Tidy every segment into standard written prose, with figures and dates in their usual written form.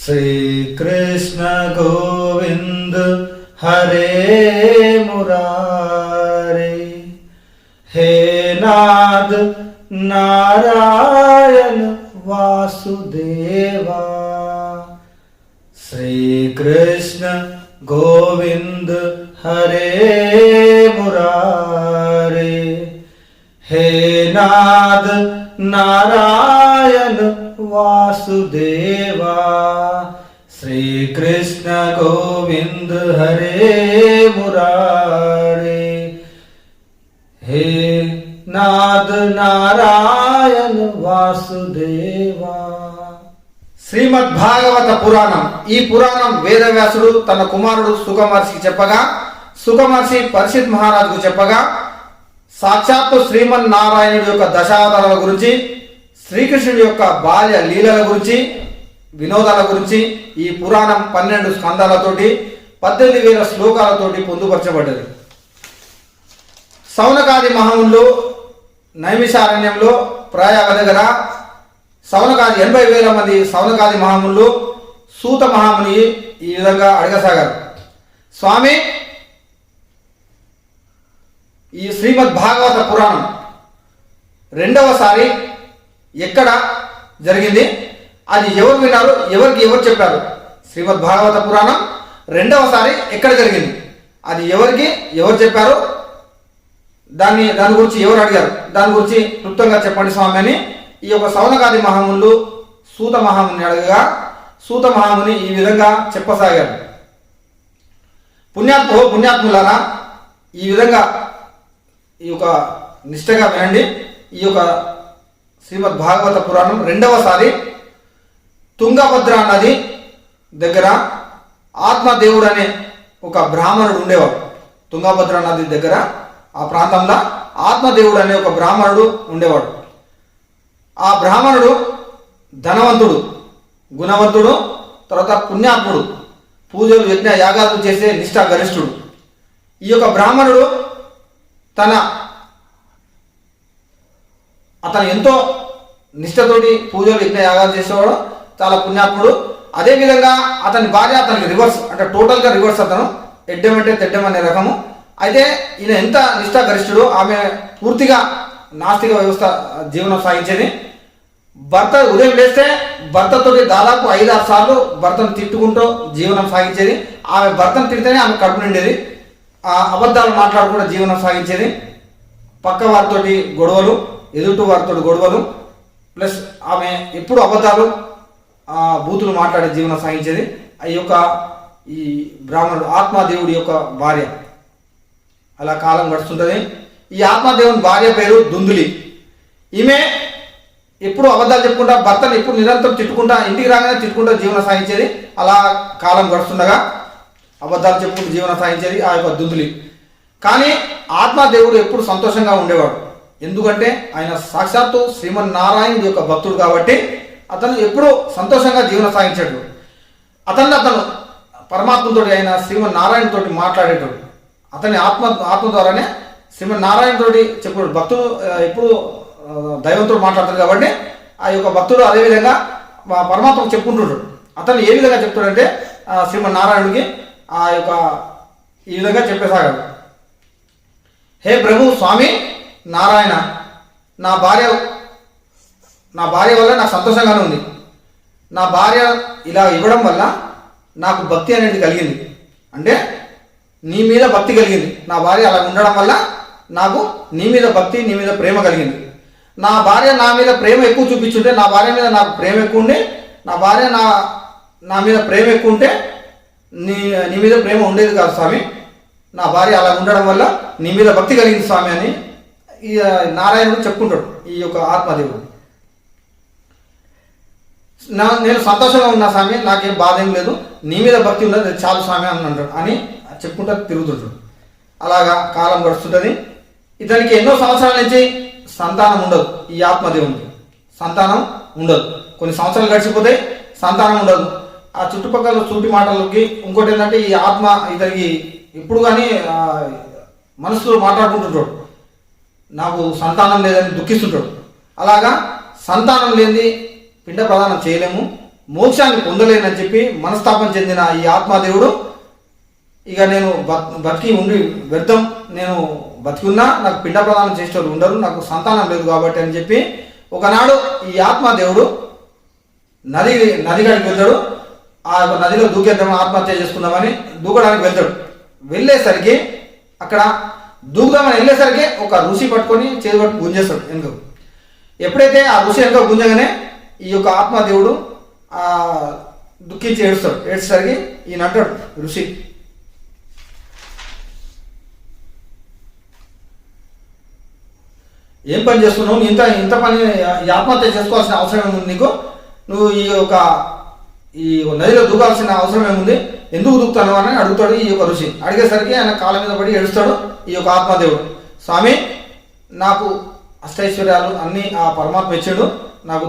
श्री कृष्ण गोविंद हरे मुरारे, हे नाद नारायण वासुदेवा। श्री कृष्ण गोविंद हरे मुरारे, हे नाद नारायण वासुदेवा। श्री कृष्ण गोविंद हरे मुरारे, हे नाद नारायण वासुदेवा। శ్రీమద్భాగవత పురాణం. ఈ పురాణం వేదవ్యాసుడు తన కుమారుడు సుఖమహర్షికి చెప్పగా, సుఖమహర్షి పరీక్షిత్ మహారాజుకు చెప్పగా, సాక్షాత్తు శ్రీమన్నారాయణుడి యొక్క దశావతారాల గురించి, శ్రీకృష్ణుడి యొక్క బాల్య లీలల గురించి, వినోదాల గురించి ఈ పురాణం 12 స్కందాలతోటి 18,000 శ్లోకాలతోటి పొందుపరచబడ్డది. సౌనకాది మహామునులు నైమిషారణ్యంలో ప్రయాగ దగ్గర సౌనకాది 80,000 మంది సౌనకాది మహామునులు సూత మహాముని ఈ విధంగా అడగసాగారు, స్వామి, ఈ శ్రీమద్భాగవత పురాణం రెండవసారి ఎక్కడ జరిగింది, అది ఎవరు విన్నారు, ఎవరికి ఎవరు చెప్పారు? శ్రీమద్భాగవత పురాణం రెండవసారి ఎక్కడ జరిగింది, అది ఎవరికి ఎవరు చెప్పారు, దాని గురించి ఎవరు అడిగారు, దాని గురించి క్లుప్తంగా చెప్పండి స్వామి అని ఈ యొక్క సౌనకాది మహామునులు సూత మహాముని అడగగా, సూత మహాముని ఈ విధంగా చెప్పసాగారు, పుణ్యాత్ములారా, ఈ విధంగా ఈ యొక్క నిష్టగా వినండి. ఈ యొక్క శ్రీమద్ భాగవత పురాణం రెండవసారి తుంగభద్ర నది దగ్గర ఆత్మదేవుడు అనే ఒక బ్రాహ్మణుడు ఉండేవాడు. తుంగభద్ర నది దగ్గర ఆ ప్రాంతంలో ఆత్మదేవుడు అనే ఒక బ్రాహ్మణుడు ఉండేవాడు. ఆ బ్రాహ్మణుడు ధనవంతుడు, గుణవంతుడు, తర్వాత పుణ్యాత్ముడు, పూజలు యజ్ఞ యాగాలు చేసే నిష్ఠా గరిష్ఠుడు. ఈ యొక్క బ్రాహ్మణుడు అతను ఎంతో నిష్ఠతోటి పూజలు యజ్ఞ యాగాలు చేసేవాడు, చాలా పుణ్యాత్ముడు. అదేవిధంగా అతని భార్య అతనికి రివర్స్, అంటే టోటల్గా రివర్స్. అతను ఎడ్డమంటే తెడ్డం అనే రకము. అయితే ఈయన ఎంత నిష్ఠా గరిష్ఠుడు, ఆమె పూర్తిగా నాస్తిక వ్యవస్థ జీవనం సాగించేది. భర్త ఉదయం లేస్తే భర్తతోటి దాదాపు 5-6 సార్లు భర్తను తిట్టుకుంటూ జీవనం సాగించేది. ఆమె భర్తను తిడితేనే ఆమె కడుపు నిండేది. అబద్ధాలు మాట్లాడుకుంటూ జీవనం సాగించేది. పక్క వారితోటి గొడవలు, ఎదుటి వారితో గొడవలు, ప్లస్ ఆమె ఎప్పుడు అబద్ధాలు బూతులు మాట్లాడే జీవనం సాగించేది. ఈ బ్రాహ్మణుడు ఆత్మదేవుడి యొక్క భార్య. అలా కాలం గడుస్తుంటుంది. ఈ ఆత్మదేవుని భార్య పేరు దుందులి. ఈమె ఎప్పుడు అబద్ధాలు చెప్పుకుంటా, భర్తను ఎప్పుడు నిరంతరం తిట్టుకుంటా, ఇంటికి రాగానే తిట్టుకుంటా జీవనం సాగించేది. అలా కాలం గడుస్తుండగా అబద్ధాలు చెప్పుకుంటూ జీవనం సాగించేది ఆ యొక్క దుందులి. కానీ ఆత్మదేవుడు ఎప్పుడు సంతోషంగా ఉండేవాడు. ఎందుకంటే ఆయన సాక్షాత్తు శ్రీమన్నారాయణుడి యొక్క భక్తుడు కాబట్టి అతను ఎప్పుడూ సంతోషంగా జీవనం సాగించాడు. అతను పరమాత్మతో, ఆయన శ్రీమన్నారాయణతో మాట్లాడేటోడు. అతని ఆత్మ ద్వారానే శ్రీమన్నారాయణతోటి చెప్పాడు. భక్తుడు ఎప్పుడు దైవంతో మాట్లాడతాడు కాబట్టి ఆ యొక్క భక్తుడు అదేవిధంగా పరమాత్మకు చెప్పుకుంటున్నాడు. అతను ఏ విధంగా చెప్తాడంటే శ్రీమన్నారాయణుడికి ఈ విధంగా చెప్పేసాగాడు, హే ప్రభు స్వామి నారాయణ, నా భార్య వల్ల నాకు సంతోషంగానే ఉంది. నా భార్య ఇలా ఇవ్వడం వల్ల నాకు భక్తి అనేది కలిగింది. అంటే నీ మీద భక్తి కలిగింది. నా భార్య అలా ఉండడం వల్ల నాకు నీ మీద భక్తి, నీ మీద ప్రేమ కలిగింది. నా భార్య నా మీద ప్రేమ ఎక్కువ చూపించుంటే, నా భార్య మీద నాకు ప్రేమ ఎక్కువ ఉండి, నా భార్య నా మీద ప్రేమ ఎక్కువ ఉంటే నీ మీద ప్రేమ ఉండేది కాదు స్వామి. నా భార్య అలా ఉండడం వల్ల నీ మీద భక్తి కలిగింది స్వామి అని ఈ నారాయణుడు చెప్పుకుంటాడు. ఈ యొక్క ఆత్మదేవుడు నేను సంతోషంగా ఉన్నా స్వామి, నాకేం బాధ ఏం లేదు, నీ మీద భక్తి ఉండదు చాలు స్వామి అని అంటాడు అని చెప్పుకుంటూ తిరుగుతుంటాడు. అలాగా కాలం గడుస్తుంటుంది. ఇతనికి ఎన్నో సంవత్సరాల నుంచి సంతానం ఉండదు. ఈ ఆత్మదేవునికి సంతానం ఉండదు. కొన్ని సంవత్సరాలు గడిచిపోతాయి, సంతానం ఉండదు. ఆ చుట్టుపక్కల చూటి మాటలకి ఇంకోటి ఏంటంటే ఈ ఆత్మ ఇతనికి ఇప్పుడు కానీ మనసులో మాట్లాడుకుంటుంటాడు, నాకు సంతానం లేదని దుఃఖిస్తుంటాడు. అలాగా సంతానం లేని పిండ ప్రదానం చేయలేము, మోక్షాన్ని పొందలేనని చెప్పి మనస్తాపం చెందిన ఈ ఆత్మదేవుడు ఇక నేను బతికి ఉండి వ్యర్థం, నేను బతికున్నా నాకు పిండ ప్రదానం చేసేవాళ్ళు ఉండరు, నాకు సంతానం లేదు కాబట్టి అని చెప్పి ఒకనాడు ఈ ఆత్మదేవుడు నదిగాడికి వెళ్తాడు. ఆ నదిలో దూకేద్దామని ఆత్మహత్య చేసుకుందామని దూకడానికి వెళ్తాడు. వెళ్ళేసరికి అక్కడ దూకుదామని వెళ్ళేసరికి ఒక ఋషి పట్టుకొని చేతి పట్టుకు గుంజేస్తాడు వెనుకకు. ఎప్పుడైతే ఆ ఋషి వెనుక గుంజగానే ఈ యొక్క ఆత్మదేవుడు దుఃఖించి ఏడుస్తాడు. ఏడ్చేసరికి ఈయన అంటాడు ఋషి, ఏం పని చేస్తున్నావు, ఇంత ఇంత పని ఆత్మహత్య చేసుకోవాల్సిన అవసరం ఏముంది నీకు, నువ్వు ఈ నదిలో దూకాల్సిన అవసరం ఏముంది, ఎందుకు దూకుతాను అని అడుగుతాడు ఈ యొక్క ఋషి. అడిగేసరికి ఆయన కాళ్ళ మీద పడి ఏడుస్తాడు ఈ యొక్క ఆత్మదేవుడు. స్వామి, నాకు అష్టైశ్వర్యాలు అన్నీ ఆ పరమాత్మ ఇచ్చాడు, నాకు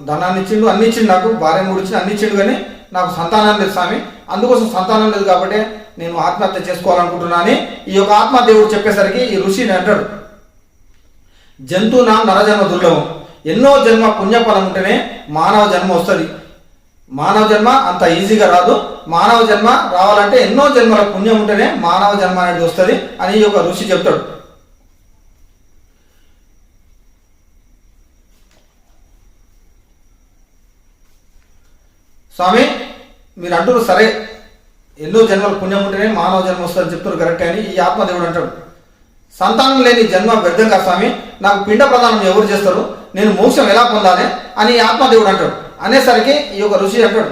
ధనాన్ని ఇచ్చిండు, అన్ని ఇచ్చిండు, నాకు భార్య ముడిచ్చిండు, అన్ని ఇచ్చిండు, కానీ నాకు సంతానం లేదు స్వామి, అందుకోసం సంతానం లేదు కాబట్టి నేను ఆత్మహత్య చేసుకోవాలనుకుంటున్నా అని ఈ యొక్క ఆత్మదేవుడు చెప్పేసరికి ఈ ఋషిని అంటాడు, జంతువునా నరజన్మ దుర్లభం, ఎన్నో జన్మ పుణ్యఫలం ఉంటేనే మానవ జన్మ వస్తుంది, మానవ జన్మ అంత ఈజీగా రాదు, మానవ జన్మ రావాలంటే ఎన్నో జన్మల పుణ్యం ఉంటేనే మానవ జన్మ అనేది వస్తుంది అని ఈ యొక్క ఋషి చెప్తాడు. స్వామి, మీరు అంటారు సరే, ఎన్నో జన్మల పుణ్యం ఉంటేనే మానవ జన్మ వస్తుందని చెప్తారు కరెక్ట్ అని ఈ ఆత్మదేవుడు అంటాడు. సంతానం లేని జన్మ వ్యర్థం కాదు స్వామి, నాకు పిండ ప్రదానం ఎవరు చేస్తారు, నేను మోక్షం ఎలా పొందాలి అని ఆత్మదేవుడు అంటాడు. అనేసరికి ఈ యొక్క ఋషి అంటాడు,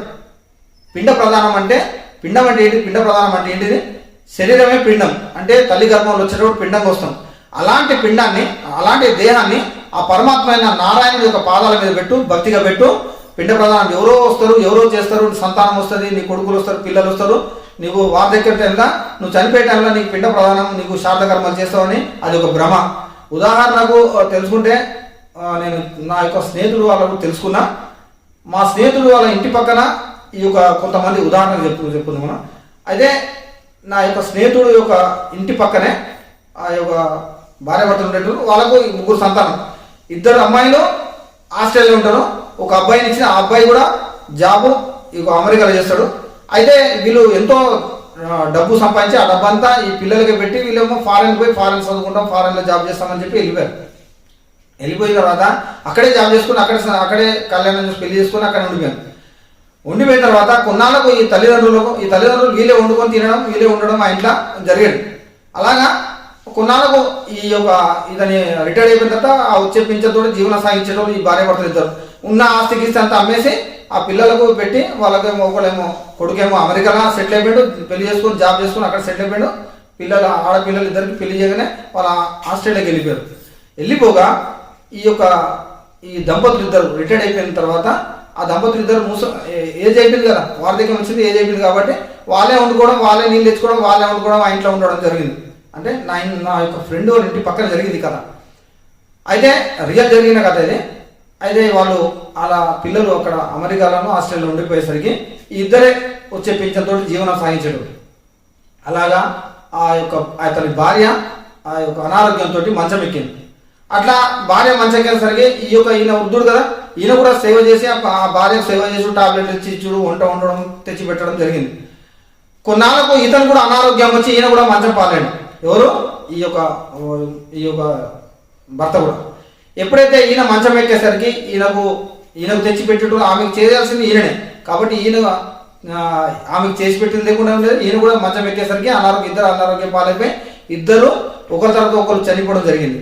పిండ ప్రదానం అంటే, పిండం అంటే ఏంటి, పిండ ప్రదానం అంటే ఏంటిది, శరీరమే పిండం అంటే తల్లి గర్భంలో వచ్చేటప్పుడు పిండంగా వస్తాం, అలాంటి పిండాన్ని అలాంటి దేహాన్ని ఆ పరమాత్మ అయిన నారాయణుడి యొక్క పాదాల మీద పెట్టు, భక్తిగా పెట్టు, పిండ ప్రదానం ఎవరో వస్తారు, ఎవరో చేస్తారు, సంతానం వస్తుంది, నీ కొడుకులు వస్తారు, పిల్లలు వస్తారు, నీకు వార్ధక్య టైంలో నువ్వు చనిపోయే టైంలో నీకు పిండ ప్రదానం, నీకు శారదకర్మలు చేస్తావని అది ఒక భ్రమ. ఉదాహరణకు తెలుసుకుంటే, నేను నా యొక్క స్నేహితుడు వాళ్ళకు తెలుసుకున్నా, మా స్నేహితుడు వాళ్ళ ఇంటి పక్కన ఈ యొక్క కొంతమంది ఉదాహరణకు చెప్పుకుందాం మనం. అయితే నా యొక్క స్నేహితుడు యొక్క ఇంటి పక్కనే ఆ యొక్క భార్యాభర్తలు ఉండేటప్పుడు వాళ్ళకు 3 సంతానం, 2 అమ్మాయిలు ఆస్ట్రేలియా ఉంటారు, ఒక అబ్బాయిని ఇచ్చిన, ఆ అబ్బాయి కూడా జాబు ఇక అమెరికాలో చేస్తాడు. అయితే వీళ్ళు ఎంతో డబ్బు సంపాదించి ఆ డబ్బు అంతా ఈ పిల్లలకి పెట్టి వీళ్ళేమో ఫారెన్ పోయి ఫారెన్ చదువుకుంటాం, ఫారెన్లో జాబ్ చేస్తామని చెప్పి వెళ్ళిపోయారు. వెళ్ళిపోయిన తర్వాత అక్కడే జాబ్ చేసుకుని అక్కడే కళ్యాణం చేసి పెళ్లి చేసుకుని అక్కడ ఉండిపోయిన తర్వాత కొన్నాళ్ళకు ఈ తల్లిదండ్రులు వీళ్ళే వండుకొని తినడం, వీళ్ళే ఉండడం ఆ ఇంట్లో జరిగేది. అలాగా కొన్నాళ్ళకు ఈ యొక్క ఇతని రిటైర్డ్ అయిపోయిన తర్వాత ఆ వచ్చే పింఛన్తో జీవనం సాగించేటప్పుడు ఈ భార్యాభర్తలు ఇద్దరు ఉన్న ఆస్తికి అంతా అమ్మేసి ఆ పిల్లలకు పెట్టి, వాళ్ళకేమో ఒకళ్ళేమో కొడుకేమో అమెరికాలో సెటిల్ అయిపోయాడు, పెళ్లి చేసుకొని జాబ్ చేసుకుని అక్కడ సెటిల్ అయిపోయాడు, ఆడపిల్లలు ఇద్దరికి పెళ్లి చేయగానే వాళ్ళ ఆస్ట్రేలియాకి వెళ్ళిపోయారు. వెళ్ళిపోగా ఈ దంపతులు ఇద్దరు రిటైర్డ్ అయిపోయిన తర్వాత ఆ దంపతులు ఇద్దరు ఏజ్ అయిపోయింది కదా, వార్ధక్యం వచ్చింది, ఏజ్ అయిపోయింది కాబట్టి వాళ్ళే వండుకోవడం, వాళ్ళే నీళ్ళు తెచ్చుకోవడం, వాళ్ళే వండుకోవడం, ఆ ఇంట్లో ఉండడం జరిగింది. అంటే నా యొక్క ఫ్రెండ్ వాళ్ళ ఇంటి పక్కన జరిగింది కథ. అయితే రియల్ జరిగిన కథ ఇది. అయితే వాళ్ళు అలా పిల్లలు అక్కడ అమెరికాలోనూ ఆస్ట్రేలియాలో ఉండిపోయేసరికి ఈ ఇద్దరే వచ్చే పింఛన్తో జీవనం సాగించాడు. అలాగా అతని భార్య ఆ యొక్క అనారోగ్యంతో మంచం ఎక్కింది. అట్లా భార్య మంచం ఎక్కేసరికి ఈయన వృద్ధుడు కదా, ఈయన కూడా సేవ చేసి ఆ భార్యకు సేవ చేసి టాబ్లెట్లు ఇచ్చి ఇచ్చుడు, వంట వండడం, తెచ్చి పెట్టడం జరిగింది. కొన్నాళ్ళకు ఇతను కూడా అనారోగ్యం వచ్చి ఈయన కూడా మంచం పాలేడు. ఎవరు, ఈ యొక్క భర్త కూడా. ఎప్పుడైతే ఈయన మంచం ఎక్కేసరికి ఈయనకు తెచ్చి పెట్టడం, ఆమెకు చేయాల్సింది ఈయననే కాబట్టి ఈయన ఆమెకు చేసి పెట్టింది లేకుండా ఉండేది. ఈయన కూడా మంచం ఎక్కేసరికి ఇద్దరు అనారోగ్యం పాలైపోయి ఇద్దరు ఒకరి తర్వాత ఒకరు చనిపోవడం జరిగింది.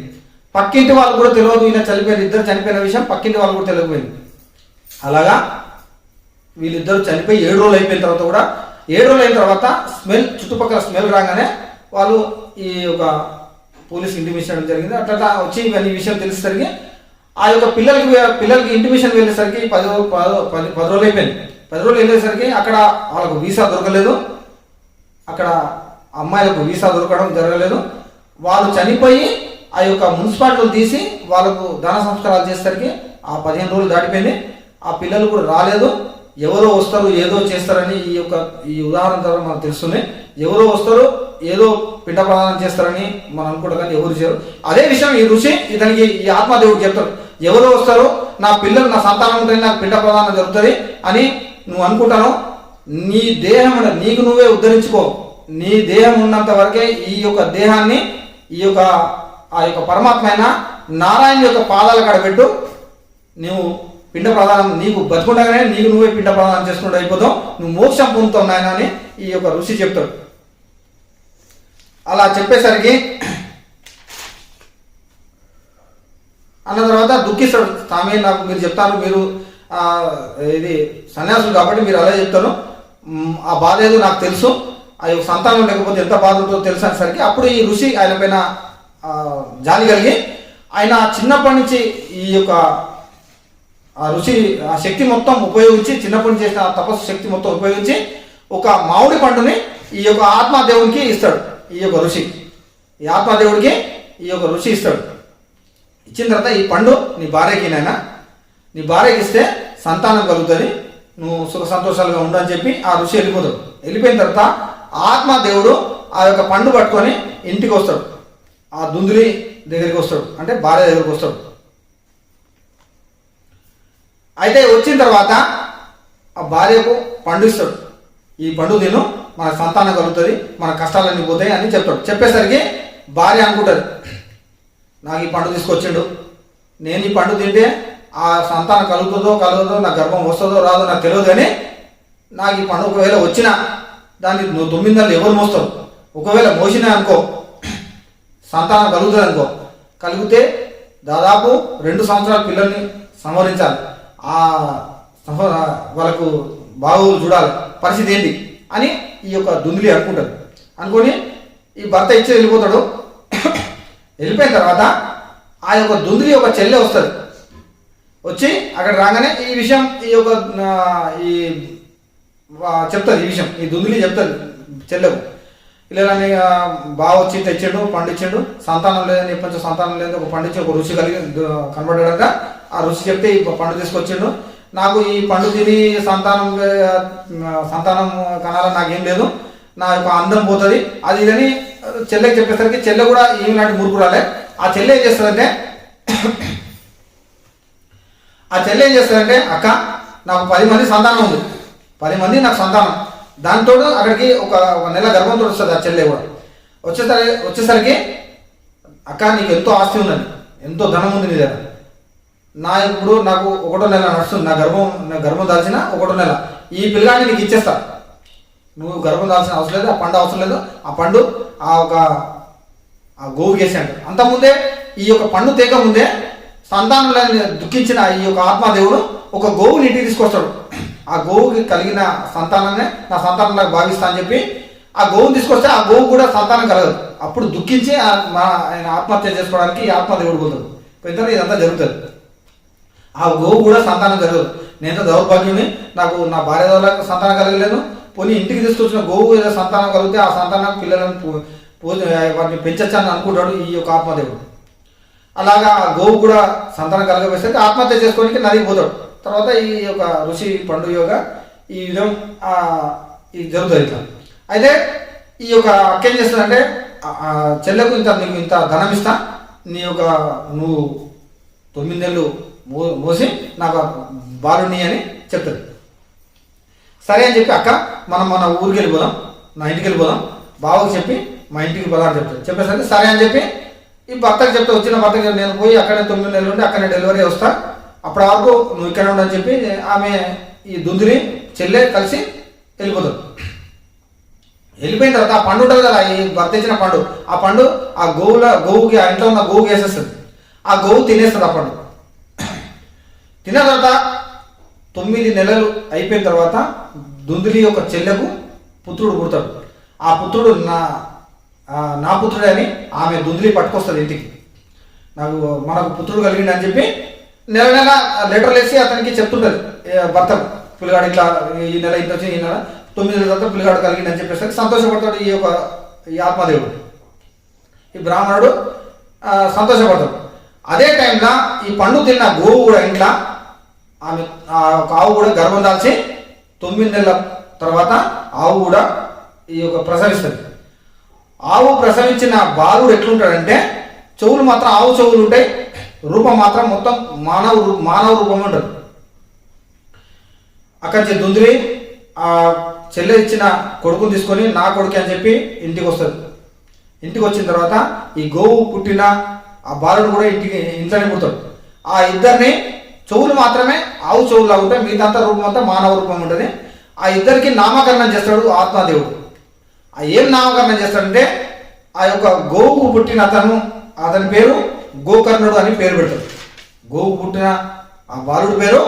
పక్కింటి వాళ్ళు కూడా తెలియదు ఈయన చనిపోయిన, ఇద్దరు చనిపోయిన విషయం పక్కింటి వాళ్ళు కూడా తెలియకపోయింది. అలాగా వీళ్ళిద్దరు చనిపోయి 7 రోజులు అయిపోయిన తర్వాత కూడా 7 రోజులు అయిన తర్వాత చుట్టుపక్కల స్మెల్ రాగానే వాళ్ళు ఈ యొక్క పోలీస్ ఇంటిమేషన్ జరిగింది. అట్లా వచ్చి ఇవన్నీ విషయం తెలిసేసరికి ఆ యొక్క పిల్లలకి ఇంటిమేషన్ వెళ్ళేసరికి 10 రోజులు అయిపోయింది. 10 రోజులు వెళ్ళేసరికి అక్కడ వాళ్ళకు వీసా దొరకలేదు, అక్కడ అమ్మాయిలకు వీసా దొరకడం జరగలేదు. వాళ్ళు చనిపోయి ఆ యొక్క మున్సిపాలిటీలు తీసి వాళ్ళకు దాన సంస్కారాలు చేసేసరికి ఆ 15 రోజులు దాటిపోయింది. ఆ పిల్లలు కూడా రాలేదు. ఎవరో వస్తారు ఏదో చేస్తారని ఈ ఉదాహరణ ద్వారా మనకు తెలుస్తుంది. ఎవరో వస్తారు ఏదో పిండ ప్రదానం చేస్తారని మనం అనుకుంటాం, కానీ ఎవరు చేయరు. అదే విషయం ఈ ఋషి ఈ ఆత్మదేవుడు చెప్తాడు, ఎవరు వస్తారో నా పిల్లలు నా సంతానం ఉంటుంది నాకు పిండ ప్రదానం జరుగుతుంది అని నువ్వు అనుకుంటాను. నీ దేహం నీకు నువ్వే ఉద్ధరించుకో. నీ దేహం ఉన్నంత వరకే ఈ యొక్క దేహాన్ని ఈ యొక్క ఆ యొక్క పరమాత్మ అయిన నారాయణ యొక్క పాదాల కాడ పెట్టు. నువ్వు పిండ ప్రదానం నీకు బతుకుండగానే నీకు నువ్వే పిండ ప్రదానం చేసుకుంటూ అయిపోతావు, నువ్వు మోక్షం పొందుతావు నాయన అని ఈ యొక్క ఋషి చెప్తాడు. అలా చెప్పేసరికి అన్న తర్వాత దుఃఖిస్తాడు. స్వామి నాకు మీరు చెప్తాను, మీరు ఇది సన్యాసులు కాబట్టి మీరు అలా చెప్తాను, ఆ బాధ ఏదో నాకు తెలుసు, ఆ యొక్క సంతానం లేకపోతే ఎంత బాధ ఉంటుందో తెలుసు అనేసరికి అప్పుడు ఈ ఋషి ఆయన పైన జాలి కలిగి ఆయన చిన్నప్పటి నుంచి ఈ యొక్క ఆ ఋషి ఆ శక్తి మొత్తం ఉపయోగించి చిన్నప్పటి నుంచి చేసిన తపస్సు శక్తి మొత్తం ఉపయోగించి ఒక మామిడి పండుని ఈ యొక్క ఆత్మదేవునికి ఇస్తాడు. ఈ యొక్క ఋషి ఈ ఆత్మదేవుడికి ఈ యొక్క ఋషి ఇస్తాడు. ఇచ్చిన తర్వాత ఈ పండు నీ భార్యకి నాయన, నీ భార్యకి ఇస్తే సంతానం కలుగుతుంది, నువ్వు సుఖ సంతోషాలుగా ఉండని చెప్పి ఆ ఋషి వెళ్ళిపోతాడు. వెళ్ళిపోయిన తర్వాత ఆత్మదేవుడు ఆ యొక్క పండు పట్టుకొని ఇంటికి వస్తాడు. ఆ దుందులి దగ్గరికి వస్తాడు, అంటే భార్య దగ్గరికి వస్తాడు. అయితే వచ్చిన తర్వాత ఆ భార్యకు పండు ఇస్తాడు. ఈ పండు తిను, మన సంతానం కలుగుతుంది, మన కష్టాలన్నీ పోతాయి అని చెప్తాడు. చెప్పేసరికి భార్య అనుకుంటుంది, నాకు ఈ పండు తీసుకొచ్చిండు, నేను ఈ పండు తింటే ఆ సంతానం కలుగుతుందో కలగదో, నా గర్భం వస్తుందో రాదో నాకు తెలియదు, కానీ నాకు ఈ పండు ఒకవేళ వచ్చినా దాన్ని 9 నెలలు ఎవరు మోస్తారు, ఒకవేళ మోసినా అనుకో సంతానం కలుగుతుంది అనుకో, కలిగితే దాదాపు 2 సంవత్సరాల పిల్లల్ని సంహరించాలి, ఆ వాళ్ళకు బాగోగులు చూడాలి, పరిస్థితి ఏంటి అని ఈ యొక్క దుందులి అనుకుంటాడు. అనుకొని ఈ భర్త ఇచ్చి వెళ్ళిపోతాడు. వెళ్ళిపోయిన తర్వాత ఆ యొక్క దుందులి యొక్క చెల్లె వస్తుంది. వచ్చి అక్కడ రాగానే ఈ విషయం ఈ యొక్క ఈ చెప్తుంది, ఈ విషయం ఈ దుందులి చెప్తుంది చెల్లెకు, ఇలా బాగా వచ్చి తెచ్చాడు, పండించాడు, సంతానం లేదని చెప్పి సంతానం లేదని ఒక పండించి ఒక రుచి కలిగి కనబడ్డాక ఆ రుచి చెప్తే ఈ పండు తీసుకొచ్చాడు, నాకు ఈ పండు తిని సంతానం కనాలని నాకేం లేదు, నా యొక్క అందం పోతుంది అది ఇదని చెల్లెకి చెప్పేసరికి చెల్లె కూడా ఏమి లాంటి మురుకురాలే. ఆ చెల్లె ఏం చేస్తుందంటే అక్క నాకు 10 మంది సంతానం ఉంది, 10 మంది నాకు సంతానం, దాంతో అక్కడికి ఒక నెల గర్భంతో వస్తుంది. ఆ చెల్లె కూడా వచ్చేసరికి అక్క నీకు ఎంతో ఆస్తి ఉన్నది, ఎంతో ధనం ఉంది నీ దగ్గర, ఇప్పుడు నాకు 1వ నెల నడుస్తుంది, నా గర్భం దాల్చిన 1వ నెల, ఈ పిల్లగాన్ని నీకు ఇచ్చేస్తా, నువ్వు గర్భం దాల్సిన అవసరం లేదు, ఆ పండు అవసరం లేదు, ఆ పండు ఆ గోవుకి వేసాడు. అంతకుముందే ఈ యొక్క పండు తేక ముందే సంతానం దుఃఖించిన ఈ యొక్క ఆత్మదేవుడు ఒక గోవుని ఇంటికి తీసుకొస్తాడు. ఆ గోవుకి కలిగిన సంతానాన్ని నా సంతానంలాగా భావిస్తా అని చెప్పి ఆ గోవుని తీసుకొస్తే ఆ గోవు కూడా సంతానం కలగదు. అప్పుడు దుఃఖించి ఆయన ఆత్మహత్య చేసుకోవడానికి ఈ ఆత్మదేవుడు పోతాడు. పోయిన ఇదంతా జరుగుతుంది. ఆ గోవు కూడా సంతానం జరగదు. నేను దౌర్భాగ్యుని, నాకు నా భార్య ద్వారా సంతానం కలగలేదు, పోనీ ఇంటికి తీసుకొచ్చిన గోవు ఏదో సంతానం కలిగితే ఆ సంతానం పిల్లలను వాటిని పెంచచ్చని అనుకుంటాడు ఈ యొక్క ఆత్మదేవుడు. అలాగా గోవు కూడా సంతానం కలగవేస్తే ఆత్మహత్య చేసుకోవడానికి నదికి పోతాడు. తర్వాత ఈ యొక్క ఋషి పండు యోగ ఈ విధం ఇది జరుగుతుంది ఇట్లా. అయితే ఈ యొక్క అక్క ఏం చేస్తుందంటే చెల్లెకు నీకు ఇంత ధనం ఇస్తా, నీ యొక్క నువ్వు 9 నెలలు మోసి నాకు బాలుని అని చెప్తుంది. సరే అని చెప్పి అక్క మన ఊరికి వెళ్ళిపోదాం, నా ఇంటికి వెళ్ళిపోదాం, బావకు చెప్పి మా ఇంటికి పోదాం అని చెప్తాడు. చెప్పేసరికి సరే అని చెప్పి ఈ భర్తకు చెప్తే వచ్చిన భర్తకి నేను పోయి అక్కడే 9 నెలలు ఉండి అక్కడే డెలివరీ వస్తా, అప్పటి వరకు నువ్వు ఇక్కడ ఉండని చెప్పి ఆమె ఈ దుందుని చెల్లె కలిసి వెళ్ళిపోతాడు. వెళ్ళిపోయిన తర్వాత ఆ పండు ఉంటుంది కదా, ఈ భర్త ఇచ్చిన పండు, ఆ పండు ఆ గోవుకి ఆ ఇంట్లో ఉన్న గోవుకి వేసేస్తుంది. ఆ గోవు తినేస్తుంది. ఆ పండు తిన్న తర్వాత 9 నెలలు అయిపోయిన తర్వాత దుందులి యొక్క చెల్లెకు పుత్రుడు పుడతాడు. ఆ పుత్రుడు నా పుత్రుడే అని ఆమె దుందులి పట్టుకొస్తుంది ఇంటికి. మనకు పుత్రుడు కలిగిండి అని చెప్పి నెల లెటర్లు వేసి అతనికి చెప్తుంటుంది భర్తకు, పిల్లగాడు ఇట్లా ఈ నెల ఇంత వచ్చి ఈ నెల 9 నెలల తర్వాత పిల్లగాడు కలిగిండి అని చెప్పేసరికి సంతోషపడతాడు ఈ ఆత్మదేవుడు. ఈ బ్రాహ్మణుడు సంతోషపడతాడు. అదే టైంలో ఈ పండు తిన్న గోవు కూడా ఇంట్లో ఆమె ఆవు కూడా గర్భం దాల్చి 9 నెలల తర్వాత ఆవు కూడా ఈ యొక్క ప్రసవిస్తుంది. ఆవు ప్రసవించిన బాలుడు ఎట్లుంటాడంటే చెవులు మాత్రం ఆవు చెవులు ఉంటాయి, రూపం మాత్రం మొత్తం మానవ రూపం ఉంటుంది. అక్కడి నుంచి దుందురి ఆ చెల్లె ఇచ్చిన కొడుకుని తీసుకొని నా కొడుకు అని చెప్పి ఇంటికి వస్తుంది. ఇంటికి వచ్చిన తర్వాత ఈ గోవు పుట్టిన ఆ బాలుడు కూడా ఇంట్లోనే పుడతాడు. ఆ ఇద్దరిని చెవులు మాత్రమే ఆవు చెవులు ఉంటాయి, మిగతా రూపం అంతా మానవ రూపం ఉంటుంది. ఆ ఇద్దరికి నామకరణం చేస్తాడు ఆత్మదేవుడు. ఆ ఏం నామకరణం చేస్తాడంటే ఆ యొక్క గోవుకు పుట్టిన అతని పేరు గోకర్ణుడు అని పేరు పెడతాడు. గోవు పుట్టిన ఆ బాలుడి పేరు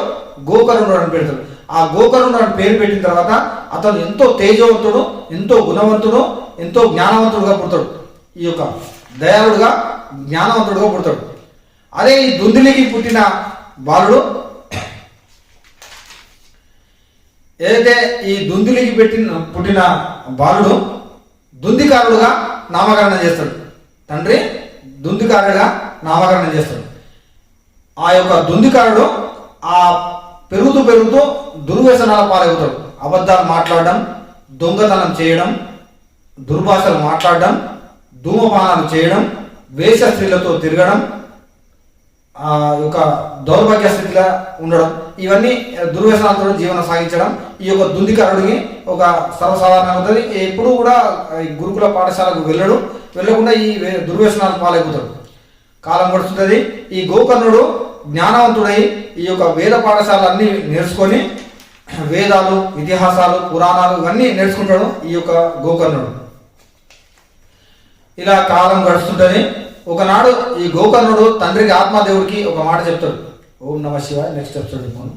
గోకర్ణుడు అని పెడతాడు. ఆ గోకర్ణుడు అని పేరు పెట్టిన తర్వాత అతను ఎంతో తేజవంతుడు, ఎంతో గుణవంతుడు, ఎంతో జ్ఞానవంతుడుగా పుడతాడు. ఈ యొక్క దయాళుడుగా జ్ఞానవంతుడుగా పుడతాడు. అదే ఈ దుందులికి పుట్టిన బాలుడు ఏదైతే ఈ దుందులికి పుట్టిన బాలుడు దుందికారుడుగా నామకరణం చేస్తాడు. తండ్రి దుందికారుడుగా నామకరణం చేస్తాడు. ఆ యొక్క దుందికారుడు ఆ పెరుగుతూ దుర్వ్యసనాల పాలవుతాడు. అబద్ధాలు మాట్లాడడం, దొంగతనం చేయడం, దుర్భాషలు మాట్లాడడం, ధూమపానాలు చేయడం, వేష స్త్రీలతో తిరగడం, ఆ యొక్క దౌర్భాగ్య స్థితిగా ఉండడం, ఇవన్నీ దుర్వ్యసనాలతో జీవనం సాగించడం ఈ యొక్క దుందికారుడికి ఒక సర్వసాధారణంగా ఉంటుంది. ఎప్పుడూ కూడా గురుకుల పాఠశాలకు వెళ్ళకుండా ఈ దుర్వ్యసనాలు పాలైపోతాడు. కాలం గడుస్తుంటుంది. ఈ గోకర్ణుడు జ్ఞానవంతుడై ఈ యొక్క వేద పాఠశాలన్నీ నేర్చుకొని వేదాలు, ఇతిహాసాలు, పురాణాలు ఇవన్నీ నేర్చుకుంటాడు ఈ యొక్క గోకర్ణుడు. ఇలా కాలం గడుస్తుంటుంది. ఒకనాడు ఈ గోకర్ణుడు తండ్రికి ఆత్మదేవుడికి ఒక మాట చెప్తాడు. ఓం నమ శివాయ. Next episode చెప్పుకోను.